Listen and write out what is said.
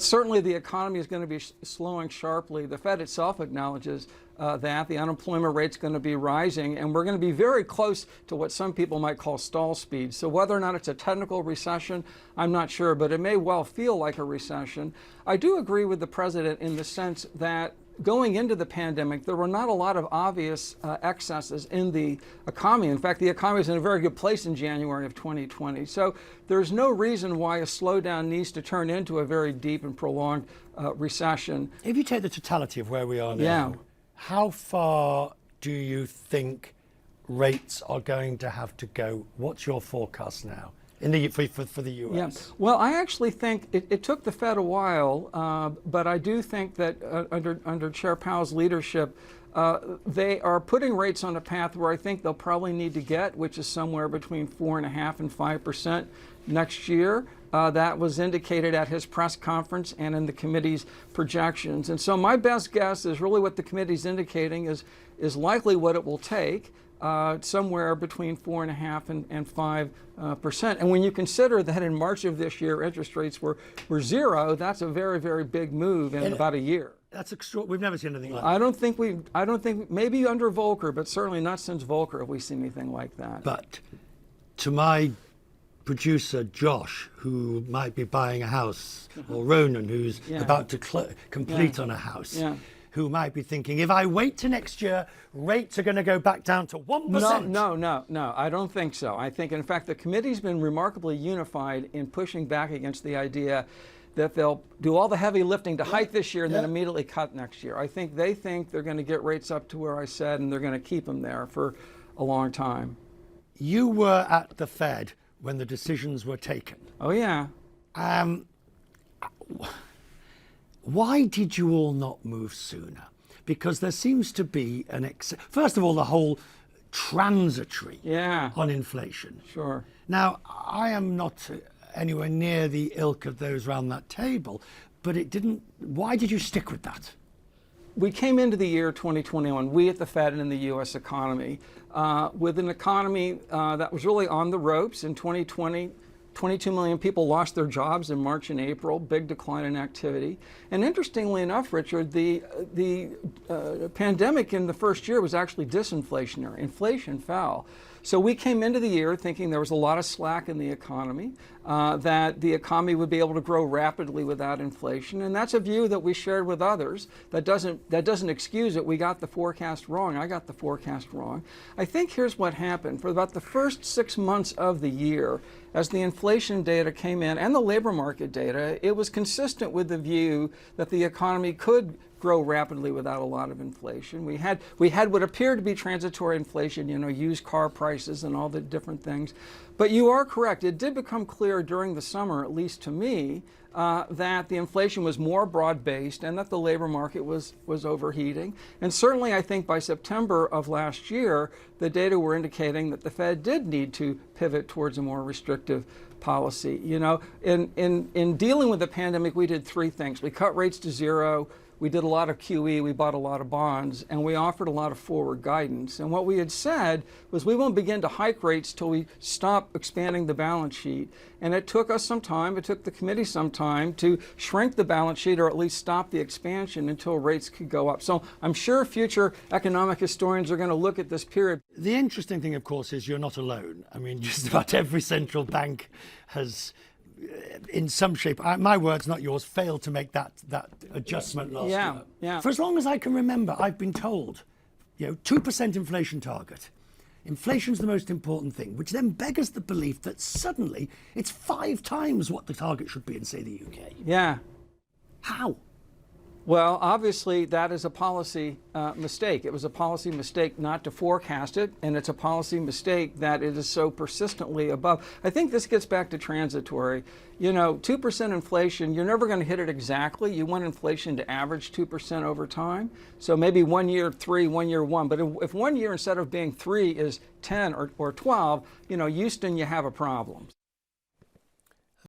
certainly the economy is going to be slowing sharply. The Fed itself acknowledges that the unemployment rate's going to be rising, and we're going to be very close to what some people might call stall speed. So whether or not it's a technical recession, I'm not sure, but it may well feel like a recession. I do agree with the president in the sense that going into the pandemic, there were not a lot of obvious excesses in the economy. In fact, the economy was in a very good place in January of 2020. So there's no reason why a slowdown needs to turn into a very deep and prolonged recession. If you take the totality of where we are now, Yeah. how far do you think rates are going to have to go? What's your forecast now in the for the US? Yeah. Well, I actually think it took the Fed a while, but I do think that under Chair Powell's leadership, they are putting rates on a path where I think they'll probably need to get, which is somewhere between 4.5% and 5% next year. That was indicated at his press conference and in the committee's projections. And so my best guess is really what the committee's indicating is likely what it will take. Somewhere between 4.5% and 5%. And when you consider that in March of this year, interest rates were zero, that's a very, very big move in about a year. That's extraordinary. We've never seen anything like that. I don't think, maybe under Volcker, but certainly not since Volcker have we seen anything like that. But to my producer, Josh, who might be buying a house, or Ronan, who's about to complete on a house, who might be thinking, if I wait till next year, rates are going to go back down to 1%. No, I don't think so. I think, in fact, the committee's been remarkably unified in pushing back against the idea that they'll do all the heavy lifting to hike this year and then immediately cut next year. I think they think they're going to get rates up to where I said, and they're going to keep them there for a long time. You were at the Fed when the decisions were taken. Oh, yeah. Why did you all not move sooner? Because there seems to be first of all, the whole transitory on inflation. Sure. Now, I am not anywhere near the ilk of those around that table, but why did you stick with that? We came into the year 2021, we at the Fed and in the U.S. economy, with an economy that was really on the ropes. In 2020, 22 million people lost their jobs in March and April, big decline in activity. And interestingly enough, Richard, the pandemic in the first year was actually disinflationary. Inflation fell. So we came into the year thinking there was a lot of slack in the economy, that the economy would be able to grow rapidly without inflation. And that's a view that we shared with others. That doesn't excuse it. We got the forecast wrong. I got the forecast wrong. I think here's what happened. For about the first 6 months of the year, as the inflation data came in and the labor market data, it was consistent with the view that the economy could grow rapidly without a lot of inflation. We had what appeared to be transitory inflation, used car prices and all the different things. But you are correct. It did become clear during the summer, at least to me, that the inflation was more broad-based and that the labor market was overheating. And certainly, I think by September of last year, the data were indicating that the Fed did need to pivot towards a more restrictive policy. In dealing with the pandemic, we did three things. We cut rates to zero. We did a lot of QE, we bought a lot of bonds, and we offered a lot of forward guidance. And what we had said was we won't begin to hike rates till we stop expanding the balance sheet. And it took us some time, it took the committee some time to shrink the balance sheet or at least stop the expansion until rates could go up. So I'm sure future economic historians are going to look at this period. The interesting thing, of course, is you're not alone. I mean, just about every central bank has, in some shape, my words, not yours, failed to make that adjustment last year. Yeah. For as long as I can remember, I've been told, 2% inflation target. Inflation's the most important thing, which then beggars the belief that suddenly it's 5 times what the target should be in, say, the UK. Yeah. How? Well, obviously, that is a policy mistake. It was a policy mistake not to forecast it, and it's a policy mistake that it is so persistently above. I think this gets back to transitory. 2% inflation, you're never going to hit it exactly. You want inflation to average 2% over time. So maybe 1 year 3, 1 year 1. But if 1 year instead of being 3 is 10 or 12, Houston, you have a problem.